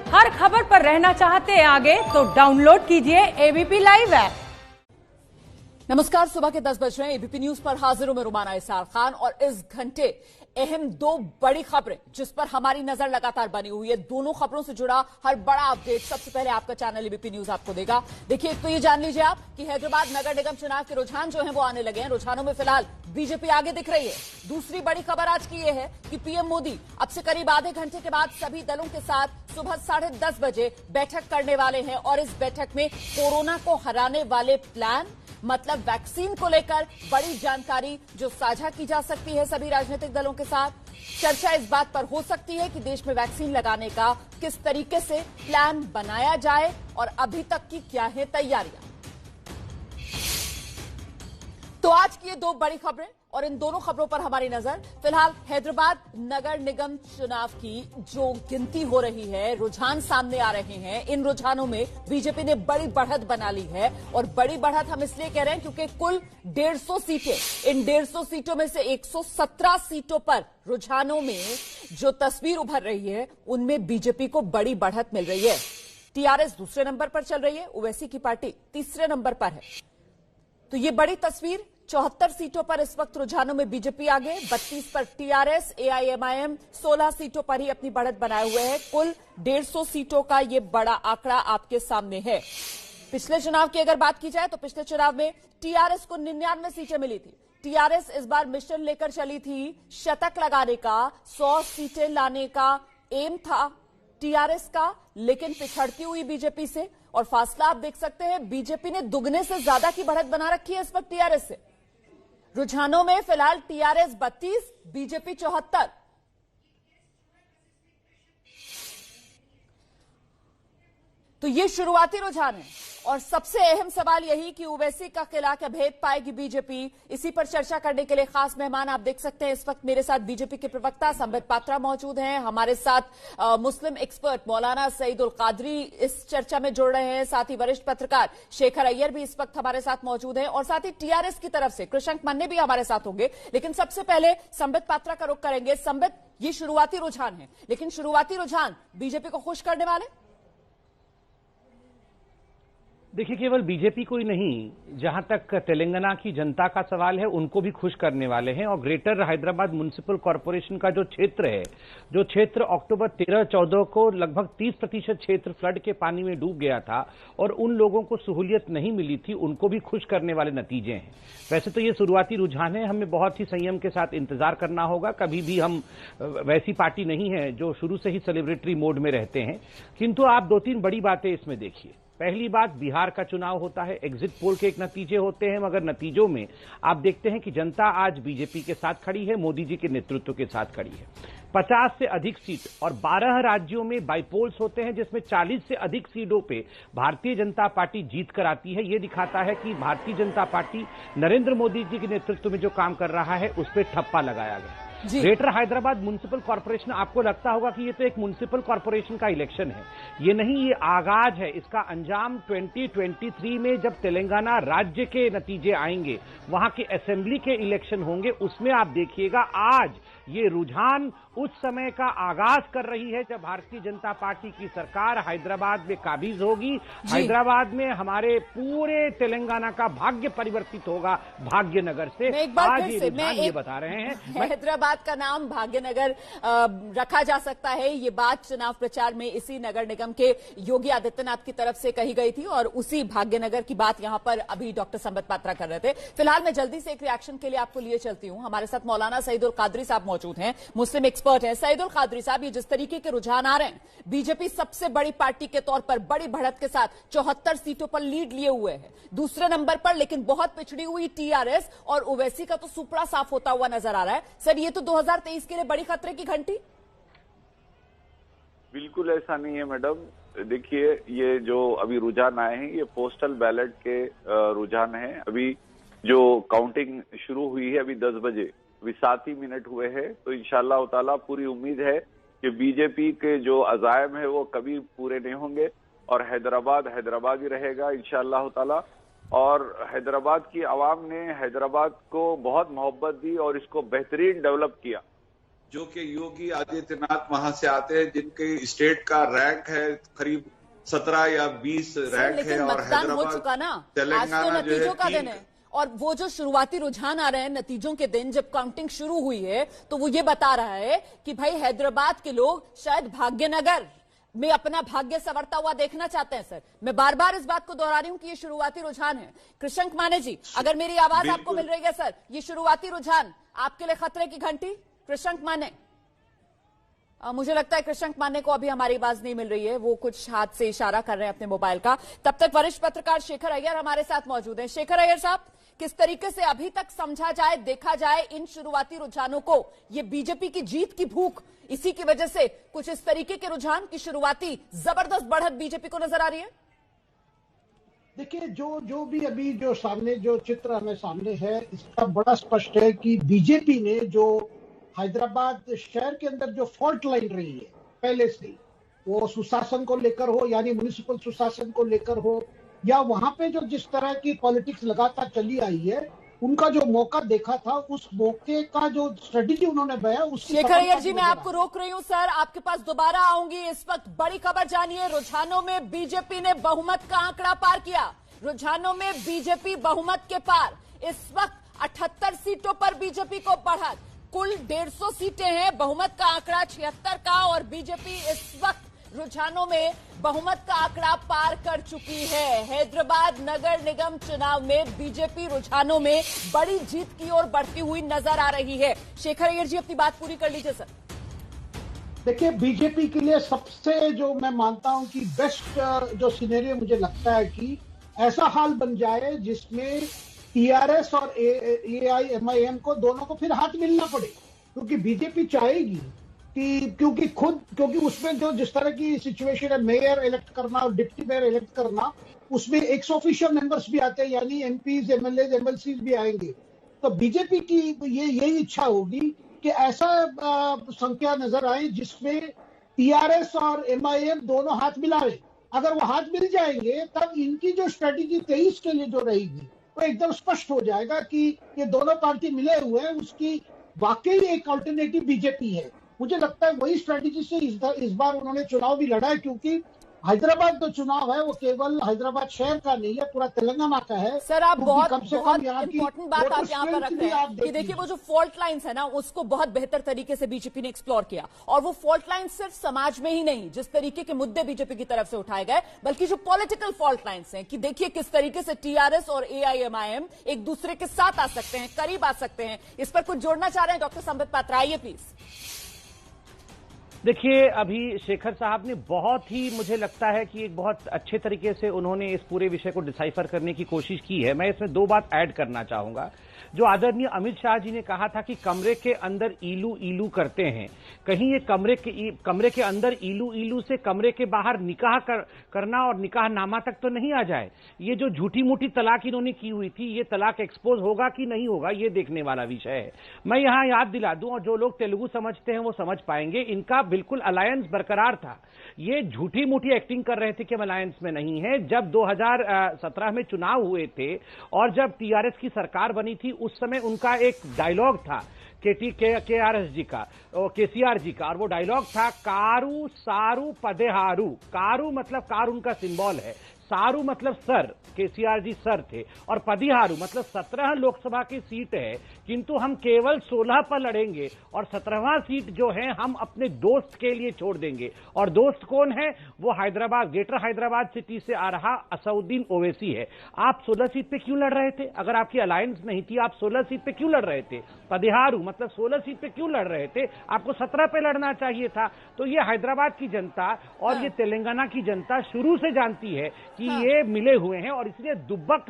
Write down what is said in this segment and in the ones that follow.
हर खबर पर रहना चाहते हैं आगे तो डाउनलोड कीजिए एबीपी लाइव ऐप। नमस्कार, सुबह के 10 बज रहे हैं। एबीपी न्यूज पर हाजिर हूं मैं रुमाना इसार खान और इस घंटे अहम दो बड़ी खबरें जिस पर हमारी नजर लगातार बनी हुई है। दोनों खबरों से जुड़ा हर बड़ा अपडेट सबसे पहले आपका चैनल एबीपी न्यूज आपको देगा। देखिए, एक तो ये जान लीजिए आप कि हैदराबाद नगर निगम चुनाव के रुझान जो है वो आने लगे हैं। रुझानों में फिलहाल बीजेपी आगे दिख रही है। दूसरी बड़ी खबर आज की यह है कि पीएम मोदी अब से करीब आधे घंटे के बाद सभी दलों के साथ सुबह 10:30 बजे बैठक करने वाले हैं और इस बैठक में कोरोना को हराने वाले प्लान मतलब वैक्सीन को लेकर बड़ी जानकारी जो साझा की जा सकती है सभी राजनीतिक दलों के साथ। चर्चा इस बात पर हो सकती है कि देश में वैक्सीन लगाने का किस तरीके से प्लान बनाया जाए और अभी तक की क्या है तैयारियां। तो आज की ये दो बड़ी खबरें और इन दोनों खबरों पर हमारी नजर। फिलहाल हैदराबाद नगर निगम चुनाव की जो गिनती हो रही है, रुझान सामने आ रहे हैं। इन रुझानों में बीजेपी ने बड़ी बढ़त बना ली है और बड़ी बढ़त हम इसलिए कह रहे हैं क्योंकि कुल 150 सीटें, इन 150 सीटों में से 117 सीटों पर रुझानों में जो तस्वीर उभर रही है उनमें बीजेपी को बड़ी बढ़त मिल रही है। टीआरएस दूसरे नंबर पर चल रही है, ओवैसी की पार्टी तीसरे नंबर पर है। तो ये बड़ी तस्वीर 74 सीटों पर इस वक्त रुझानों में बीजेपी आगे, 32 पर टीआरएस, एआईएमआईएम 16 सीटों पर ही अपनी बढ़त बनाए हुए है। कुल 150 सीटों का ये बड़ा आंकड़ा आपके सामने है। पिछले चुनाव की अगर बात की जाए तो पिछले चुनाव में टीआरएस को 99 सीटें मिली थी। टीआरएस इस बार मिशन लेकर चली थी शतक लगाने का, 100 सीटें लाने का एम था टीआरएस का, लेकिन पिछड़ती हुई बीजेपी से। और फासला आप देख सकते हैं, बीजेपी ने दुगने से ज्यादा की बढ़त बना रखी है इस वक्त टीआरएस से। रुझानों में फिलहाल टीआरएस 32, बीजेपी 74। तो ये शुरुआती रुझान है और सबसे अहम सवाल यही कि ओवैसी का किला क्या भेद पाएगी बीजेपी। इसी पर चर्चा करने के लिए खास मेहमान आप देख सकते हैं इस वक्त मेरे साथ बीजेपी के प्रवक्ता संबित पात्रा मौजूद हैं। हमारे साथ मुस्लिम एक्सपर्ट मौलाना सईदुल कादरी इस चर्चा में जुड़ रहे हैं। साथ ही वरिष्ठ पत्रकार शेखर अय्यर भी इस वक्त हमारे साथ मौजूद हैं और साथ ही टीआरएस की तरफ से कृषंक मन्ने भी हमारे साथ होंगे। लेकिन सबसे पहले संबित पात्रा का रुख करेंगे। संबित, ये शुरुआती रुझान है, लेकिन शुरुआती रुझान बीजेपी को खुश करने वाले? देखिए, केवल बीजेपी को ही नहीं, जहां तक तेलंगाना की जनता का सवाल है उनको भी खुश करने वाले हैं। और ग्रेटर हैदराबाद म्युनिसिपल कॉरपोरेशन का जो क्षेत्र है, जो क्षेत्र अक्टूबर 13-14 को लगभग 30% क्षेत्र फ्लड के पानी में डूब गया था और उन लोगों को सहूलियत नहीं मिली थी, उनको भी खुश करने वाले नतीजे हैं। वैसे तो ये शुरुआती रुझान है, हमें बहुत ही संयम के साथ इंतजार करना होगा। कभी भी हम वैसी पार्टी नहीं है जो शुरू से ही सेलिब्रेटरी मोड में रहते हैं। किंतु आप 2-3 बड़ी बातें इसमें देखिए। पहली बात, बिहार का चुनाव होता है, एग्जिट पोल के एक नतीजे होते हैं, मगर नतीजों में आप देखते हैं कि जनता आज बीजेपी के साथ खड़ी है, मोदी जी के नेतृत्व के साथ खड़ी है। 50 से अधिक सीट और 12 राज्यों में बाईपोल्स होते हैं जिसमें 40 से अधिक सीटों पे भारतीय जनता पार्टी जीत कर आती है। ये दिखाता है कि भारतीय जनता पार्टी नरेंद्र मोदी जी के नेतृत्व में जो काम कर रहा है उस पर ठप्पा लगाया गया। ग्रेटर हैदराबाद म्युनिसिपल कॉर्पोरेशन, आपको लगता होगा कि ये तो एक म्युनिसिपल कॉर्पोरेशन का इलेक्शन है। ये नहीं, ये आगाज है। इसका अंजाम 2023 में जब तेलंगाना राज्य के नतीजे आएंगे, वहां के असेंबली के इलेक्शन होंगे, उसमें आप देखिएगा आज ये रुझान उस समय का आगाज कर रही है जब भारतीय जनता पार्टी की सरकार हैदराबाद में काबिज होगी। हैदराबाद में हमारे पूरे तेलंगाना का भाग्य परिवर्तित होगा भाग्यनगर से। आज ये रुझान ये बता रहे हैं। हैदराबाद का नाम भाग्यनगर रखा जा सकता है, ये बात चुनाव प्रचार में इसी नगर निगम के योगी आदित्यनाथ की तरफ से कही गई थी और उसी भाग्यनगर की बात यहां पर अभी डॉक्टर संबित पात्रा कर रहे थे। फिलहाल मैं जल्दी से एक रिएक्शन के लिए आपको लिए चलती हूं। हमारे साथ मौलाना सईदुल कादरी साहब मौजूद हैं, मुस्लिम एक्सपर्ट हैं। सईदुल कादरी साहब, ये जिस तरीके के रुझान आ रहे हैं, बीजेपी सबसे बड़ी पार्टी के तौर पर बड़ी बढ़त के साथ 74 सीटों पर लीड लिए हुए है, दूसरे नंबर पर लेकिन बहुत पिछड़ी हुई टीआरएस और ओवैसी का तो सुपड़ा साफ होता हुआ नजर आ रहा है। सर, ये तो 2023 के लिए बड़ी खतरे की घंटी? बिल्कुल ऐसा नहीं है मैडम। देखिए, ये जो अभी रुझान आए हैं ये पोस्टल बैलेट के रुझान हैं। अभी जो काउंटिंग शुरू हुई है अभी 10 बजे, अभी 7 ही मिनट हुए हैं। तो इंशाअल्लाह ताला पूरी उम्मीद है कि बीजेपी के जो अज़ायम है वो कभी पूरे नहीं होंगे और हैदराबाद ही रहेगा इंशाअल्लाह ताला। और हैदराबाद की आवाम ने हैदराबाद को बहुत मोहब्बत दी और इसको बेहतरीन डेवलप किया। जो कि योगी आदित्यनाथ वहां से आते हैं, जिनके स्टेट का रैंक है करीब 17 या 20 रैंक है, और मतदान हो चुका ना, आज तो नतीजों का दिन है। और वो जो शुरुआती रुझान आ रहे हैं नतीजों के दिन, जब काउंटिंग शुरू हुई है तो वो ये बता रहा है कि भाई हैदराबाद के लोग शायद भाग्यनगर में अपना भाग्य संवरता हुआ देखना चाहते हैं। सर, मैं बार बार इस बात को दोहरा रही हूं कि ये शुरुआती रुझान है। कृष्णक माने जी, अगर मेरी आवाज आपको मिल रही है सर, ये शुरुआती रुझान आपके लिए खतरे की घंटी? कृष्णक माने, मुझे लगता है कृष्णक माने को अभी हमारी आवाज नहीं मिल रही है, वो कुछ हाथ से इशारा कर रहे हैं अपने मोबाइल का। तब तक वरिष्ठ पत्रकार शेखर अय्यर हमारे साथ मौजूद हैं। शेखर अय्यर साहब, किस तरीके से अभी तक समझा जाए, देखा जाए इन शुरुआती रुझानों को? ये बीजेपी की जीत की भूख, इसी की वजह से कुछ इस तरीके के रुझान की शुरुआती जबरदस्त बढ़त बीजेपी को नजर आ रही है? देखिए, जो भी अभी जो सामने जो चित्र हमें सामने है, इसका बड़ा स्पष्ट है कि बीजेपी ने जो हैदराबाद शहर के अंदर जो फॉल्ट लाइन रही है पहले से, वो सुशासन को लेकर हो, यानी म्युनिसिपल सुशासन को लेकर हो, या वहां पे जो जिस तरह की पॉलिटिक्स लगातार चली आई है, उनका जो मौका देखा था, उस मौके का जो स्ट्रेटेजी उन्होंने बनाया, उसकी शेखर अय्यर जी, मैं आपको रोक रही हूं सर, आपके पास दोबारा आऊंगी। इस वक्त बड़ी खबर जानिए, रुझानों में बीजेपी ने बहुमत का आंकड़ा पार किया। रुझानों में बीजेपी बहुमत के पार, इस वक्त 78 सीटों पर बीजेपी को बढ़त। कुल 150 सीटें हैं, बहुमत का आंकड़ा 76 का, और बीजेपी इस वक्त रुझानों में बहुमत का आंकड़ा पार कर चुकी है। हैदराबाद नगर निगम चुनाव में बीजेपी रुझानों में बड़ी जीत की ओर बढ़ती हुई नजर आ रही है। शेखर अय्यर जी, अपनी बात पूरी कर लीजिए सर। देखिए, बीजेपी के लिए सबसे जो मैं मानता हूं कि बेस्ट जो सिनेरियो मुझे लगता है कि ऐसा हाल बन जाए जिसमें टीआरएस और एआईएमआईएम को दोनों को फिर हाथ मिलना पड़े, क्योंकि बीजेपी चाहेगी कि क्योंकि उसमें जो जिस तरह की सिचुएशन है, मेयर इलेक्ट करना और डिप्टी मेयर इलेक्ट करना, उसमें एक्स ऑफिशियल मेंबर्स भी आते हैं, यानी एमपीज, एमएलए, एमएलसीज भी आएंगे। तो बीजेपी की यही इच्छा होगी कि ऐसा संख्या नजर आए जिसमें टीआरएस और एमआईएम दोनों हाथ मिलाए। अगर वो हाथ मिल जाएंगे, तब इनकी जो स्ट्रेटेजी 23 के लिए जो रहेगी, वो एकदम स्पष्ट हो जाएगा कि ये दोनों पार्टी मिले हुए हैं, उसकी वाकई एक अल्टरनेटिव बीजेपी है। मुझे लगता है वही स्ट्रेटेजी से इस बार उन्होंने चुनाव भी लड़ा है, क्योंकि हैदराबाद जो चुनाव है वो केवल हैदराबाद शहर का नहीं है, पूरा तेलंगाना का है। सर, आप बहुत इंपॉर्टेंट बात आप यहाँ पर रख रहे हैं कि देखिए, वो जो फॉल्ट लाइंस है ना, उसको बहुत बेहतर तरीके से बीजेपी ने एक्सप्लोर किया। और वो फॉल्ट लाइंस सिर्फ समाज में ही नहीं, जिस तरीके के मुद्दे बीजेपी की तरफ से उठाए गए, बल्कि जो पॉलिटिकल फॉल्ट लाइंस हैं, कि देखिए किस तरीके से टीआरएस और एआईएमआईएम एक दूसरे के साथ आ सकते हैं, करीब आ सकते हैं। इस पर कुछ जोड़ना चाह रहे हैं डॉक्टर संबित पात्रा? आइए प्लीज। देखिए, अभी शेखर साहब ने बहुत ही, मुझे लगता है कि एक बहुत अच्छे तरीके से उन्होंने इस पूरे विषय को डिसाइफर करने की कोशिश की है। मैं इसमें 2 बात ऐड करना चाहूंगा। जो आदरणीय अमित शाह जी ने कहा था कि कमरे के अंदर ईलू ईलू करते हैं, कहीं ये कमरे के अंदर ईलू ईलू से कमरे के बाहर निकाह करना और निकाह नामा तक तो नहीं आ जाए। ये जो झूठी मूठी तलाक इन्होंने की हुई थी, ये तलाक एक्सपोज होगा कि नहीं होगा, ये देखने वाला विषय है। मैं यहां याद दिला दूं, और जो लोग तेलुगु समझते हैं वो समझ पाएंगे, इनका बिल्कुल अलायंस बरकरार था। ये झूठी मूठी एक्टिंग कर रहे थे कि हम अलायंस में नहीं है। जब 2017 में चुनाव हुए थे और जब टीआरएस की सरकार बनी थी, उस समय उनका एक डायलॉग था केआरएस जी का, केसीआर जी का, और वो डायलॉग था कारू सारू पदेहारू। कारू मतलब कार उनका सिंबल है, सारू मतलब सर, केसीआर जी सर थे, और पदिहारू मतलब 17 लोकसभा की सीट है, किंतु हम केवल 16 पर लड़ेंगे और 17वां सीट जो है हम अपने दोस्त के लिए छोड़ देंगे। और दोस्त कौन है? वो हैदराबाद, ग्रेटर हैदराबाद सिटी से आ रहा असउद्दीन ओवैसी है। आप 16 सीट पे क्यों लड़ रहे थे? अगर आपकी अलायंस नहीं थी, आप 16 सीट पे क्यों लड़ रहे थे? पदिहारू मतलब 16 सीट पे क्यों लड़ रहे थे? आपको 17 पे लड़ना चाहिए था। तो ये हैदराबाद की जनता और ये तेलंगाना की जनता शुरू से जानती है कि ये मिले हुए हैं, और इसलिए दुब्बक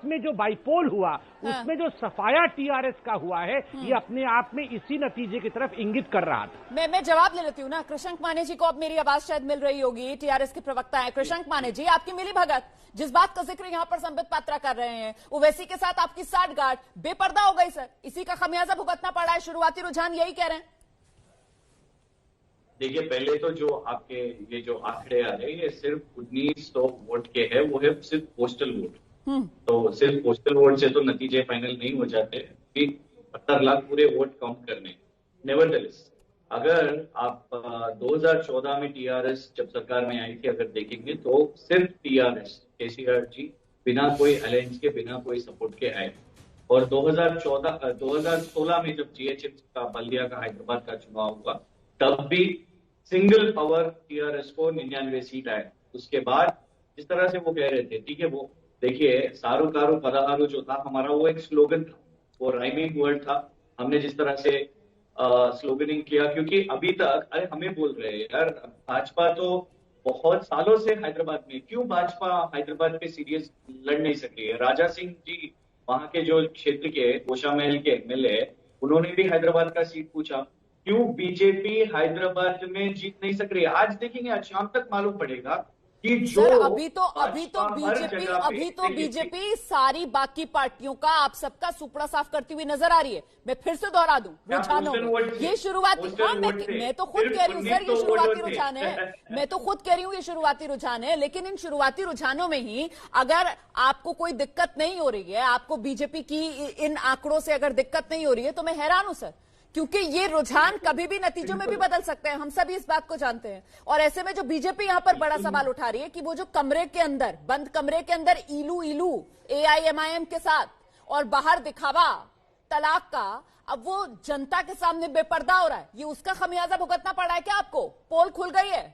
में जो बाइपोल हुआ, उसमें जो सफाया टीआरएस का हुआ है, ये अपने आप में इसी नतीजे की तरफ इंगित कर रहा था। मैं जवाब ले लेती हूँ ना। कृष्णक माने जी को अब मेरी आवाज शायद मिल रही होगी, टीआरएस के प्रवक्ता है। कृष्णक माने जी, आपकी मिली भगत, जिस बात का जिक्र यहाँ पर संबित पात्रा कर रहे हैं, ओवैसी के साथ आपकी साठगांठ बेपर्दा हो गई सर, इसी का खमियाजा भुगतना पड़ा है। शुरुआती रुझान यही कह रहे हैं। देखिए, पहले तो जो आपके ये जो आंकड़े आ रहे हैं, ये सिर्फ 1900 वोट के है, वो है सिर्फ पोस्टल वोट। तो सिर्फ पोस्टल वोट से तो नतीजे फाइनल नहीं हो जाते कि 70 लाख पूरे वोट काउंट करने। नेवरदलेस अगर आप 2014 में टीआरएस जब सरकार में आई थी अगर देखेंगे तो सिर्फ टीआरएस केसीआर जी बिना कोई अलायंस के बिना कोई सपोर्ट के आए और 2016 में जब जीएचएम का बल्दिया का हैदराबाद का चुनाव हुआ तब भी सिंगल पावर टीआरएस को 99 सीट आए। उसके बाद जिस तरह से वो कह रहे थे, ठीक है, वो देखिए सारू कारू पदहारू जो था हमारा वो एक स्लोगन था, वो राइमिंग वर्ड था। हमने जिस तरह से स्लोगनिंग किया, क्योंकि अभी तक अरे हमें बोल रहे हैं यार भाजपा तो बहुत सालों से हैदराबाद में, क्यों भाजपा हैदराबाद पे सीरियस लड़ नहीं सक रही है? राजा सिंह जी वहां के जो क्षेत्र के गोशा महल के एमएलए, उन्होंने भी हैदराबाद का सीट पूछा, क्यों बीजेपी हैदराबाद में जीत नहीं सक रही है? आज देखेंगे, आज शाम तक मालूम पड़ेगा कि जो सर अभी तो बीजेपी सारी बाकी पार्टियों का आप सबका सुपड़ा साफ करती हुई नजर आ रही है। मैं फिर से दोहरा दूं, रुझानों में ये शुरुआती, हाँ मैं तो खुद कह रही हूँ सर ये शुरुआती रुझान है, मैं तो खुद कह रही हूँ ये शुरुआती रुझान है, लेकिन इन शुरुआती रुझानों में ही अगर आपको कोई दिक्कत नहीं हो रही है, आपको बीजेपी की इन आंकड़ों से अगर दिक्कत नहीं हो रही है तो मैं हैरान हूं सर, क्योंकि ये रुझान कभी भी नतीजों में भी बदल सकते हैं, हम सभी इस बात को जानते हैं। और ऐसे में जो बीजेपी यहां पर बड़ा सवाल उठा रही है कि वो जो कमरे के अंदर, बंद कमरे के अंदर इलू एआईएमआईएम के साथ और बाहर दिखावा तलाक का, अब वो जनता के सामने बेपर्दा हो रहा है, ये उसका खमियाजा भुगतना पड़ा है क्या आपको? पोल खुल गई है।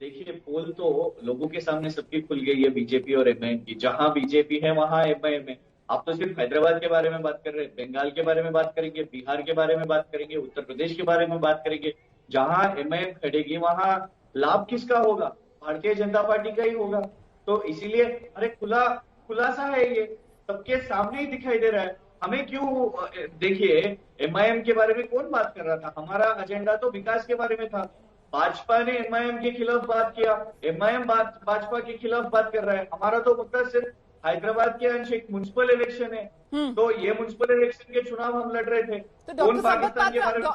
देखिए पोल तो लोगों के सामने सबकी खुल गई है, बीजेपी और एमआईएम की। जहां बीजेपी है वहां एमआईएम है। आप तो सिर्फ हैदराबाद के बारे में बात कर रहे हैं, बंगाल के बारे में बात करेंगे, बिहार के बारे में बात करेंगे, उत्तर प्रदेश के बारे में बात करेंगे। जहां एमआईएम खड़ेगी वहां लाभ किसका होगा? भारतीय जनता पार्टी का ही होगा। तो इसीलिए अरे खुलासा है, ये सबके सामने ही दिखाई दे रहा है। हमें क्यों, देखिए एमआईएम के बारे में कौन बात कर रहा था? हमारा एजेंडा तो विकास के बारे में था। भाजपा ने एमआईएम के खिलाफ बात किया, एमआईएम भाजपा के खिलाफ बात कर रहा है। हमारा तो मतलब सिर्फ हैदराबाद के अंश एक म्युनिसिपल इलेक्शन है, तो ये म्युनिसिपल इलेक्शन के चुनाव हम लड़ रहे थे। तो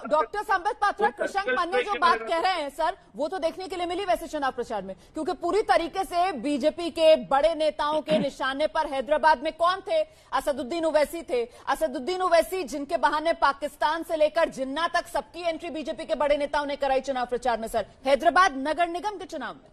डॉक्टर संबित पात्रा कृषक मान्य जो बात कह रहे हैं सर, वो तो देखने के लिए मिली वैसे चुनाव प्रचार में, क्योंकि पूरी तरीके से बीजेपी के बड़े नेताओं के निशाने पर हैदराबाद में कौन थे? असदुद्दीन ओवैसी थे। असदुद्दीन ओवैसी जिनके बहाने पाकिस्तान से लेकर जिन्ना तक सबकी एंट्री बीजेपी के बड़े नेताओं ने कराई चुनाव प्रचार में सर, हैदराबाद नगर निगम के चुनाव में।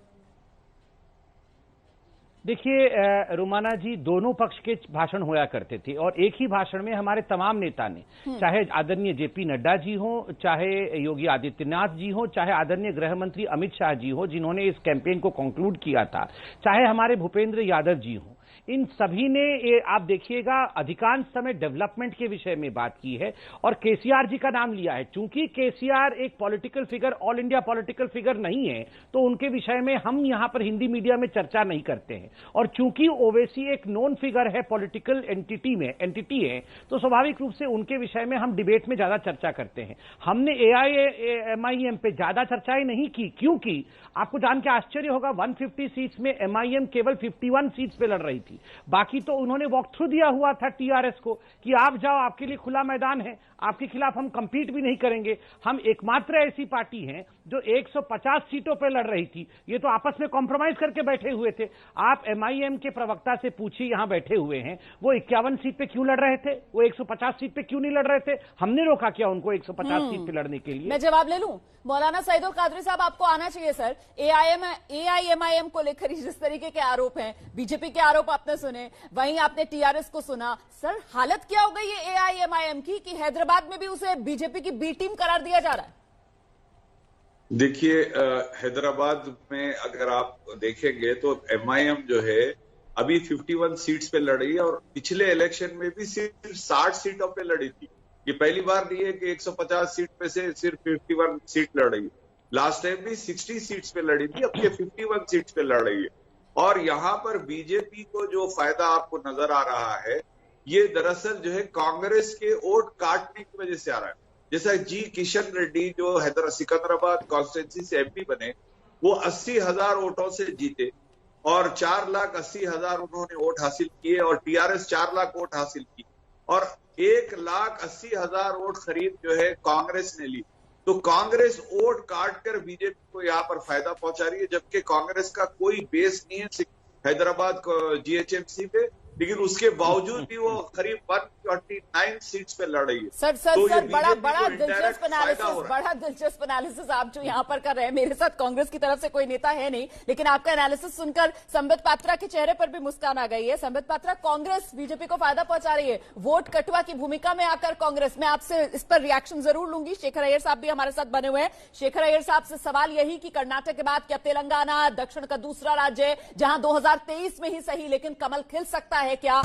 देखिए रुमाना जी, दोनों पक्ष के भाषण होया करते थे और एक ही भाषण में हमारे तमाम नेता ने, चाहे आदरणीय जेपी नड्डा जी हो, चाहे योगी आदित्यनाथ जी हो, चाहे आदरणीय गृह मंत्री अमित शाह जी हो जिन्होंने इस कैंपेन को कंक्लूड किया था, चाहे हमारे भूपेंद्र यादव जी हो, इन सभी ने आप देखिएगा अधिकांश समय डेवलपमेंट के विषय में बात की है और केसीआर जी का नाम लिया है। चूंकि केसीआर एक political figure, all India political figure नहीं है, तो उनके विषय में हम यहां पर हिंदी मीडिया में चर्चा नहीं करते हैं। और चूंकि ओवैसी एक नोन फिगर है, पॉलिटिकल एंटिटी है, तो स्वाभाविक रूप से उनके विषय में हम डिबेट में ज्यादा चर्चा करते हैं। हमने एआईएमआईएम पे ज्यादा चर्चाएं नहीं की, क्योंकि आपको जान के आश्चर्य होगा 150 सीट्स में एमआईएम केवल 51 सीट्स पे लड़ रही थी। बाकी तो उन्होंने वॉक थ्रू दिया हुआ था टीआरएस को कि आप जाओ, आपके लिए खुला मैदान है, आपके खिलाफ हम कंपीट भी नहीं करेंगे। हम एकमात्र ऐसी पार्टी हैं जो 150 सीटों पर लड़ रही थी। ये तो आपस में कॉम्प्रोमाइज करके बैठे हुए थे। आप एमआईएम के प्रवक्ता से पूछिए, यहां बैठे हुए हैं, वो 51 सीट पे क्यों लड़ रहे थे? वो 150 सीट पे क्यों नहीं लड़ रहे थे? हमने रोका क्या उनको 150 सीट पे लड़ने के लिए? मैं जवाब ले लूं? मौलाना सईदुल कादरी साहब, आपको आना चाहिए सर। एआईएमआईएम को लेकर जिस तरीके के आरोप हैं, बीजेपी के आरोप आपने सुने, वहीं आपने टीआरएस को सुना। सर हालत क्या हो गई है एआईएमआईएम की कि हैदराबाद में भी उसे बीजेपी की बी टीम करार दिया जा रहा है? देखिए हैदराबाद में अगर आप देखेंगे तो एमआईएम जो है अभी 51 सीट्स पे लड़ रही है और पिछले इलेक्शन में भी सिर्फ 60 सीटों पे लड़ी थी। ये पहली बार नहीं है कि 150 सीट पे से सिर्फ 51 सीट लड़ रही है। लास्ट टाइम भी 60 सीट्स पे लड़ी थी, अब ये 51 सीट्स पे लड़ रही है। और यहाँ पर बीजेपी को जो फायदा आपको नजर आ रहा है, ये दरअसल जो है कांग्रेस के वोट काटने की वजह से आ रहा है। जैसा जी किशन रेड्डी जो सिकंदराबाद कॉन्स्टिट्यूंसी से एमपी बने, वो 80,000 वोटों से जीते और 4,80,000 उन्होंने वोट हासिल किए और टीआरएस 4 लाख वोट हासिल की और 1,80,000 वोट खरीद जो है कांग्रेस ने ली। तो कांग्रेस वोट काट कर बीजेपी को यहाँ पर फायदा पहुंचा रही है, जबकि कांग्रेस का कोई बेस नहीं है हैदराबाद जीएचएमसी पे लेकिन उसके बावजूद भी वो करीब 149 सीट्स पे लड़ रही है। सर तो ये बड़ा BJP बड़ा को दिलचस्प indirect फायदा हो एनालिसिस रहा है। बड़ा दिलचस्प एनालिसिस आप जो यहाँ पर कर रहे हैं। मेरे साथ कांग्रेस की तरफ से कोई नेता है नहीं, लेकिन आपका एनालिसिस सुनकर संबित पात्रा के चेहरे पर भी मुस्कान आ गई है। संबित पात्रा, कांग्रेस बीजेपी को फायदा पहुंचा रही है, वोट कटुआ की भूमिका में आकर कांग्रेस। मैं आपसे इस पर रिएक्शन जरूर लूंगी। शेखर अय्यर साहब भी हमारे साथ बने हुए हैं। शेखर अय्यर साहब से सवाल यही कि कर्नाटक के बाद क्या तेलंगाना दक्षिण का दूसरा राज्य है जहां 2023 में ही सही लेकिन कमल खिल सकता है क्या?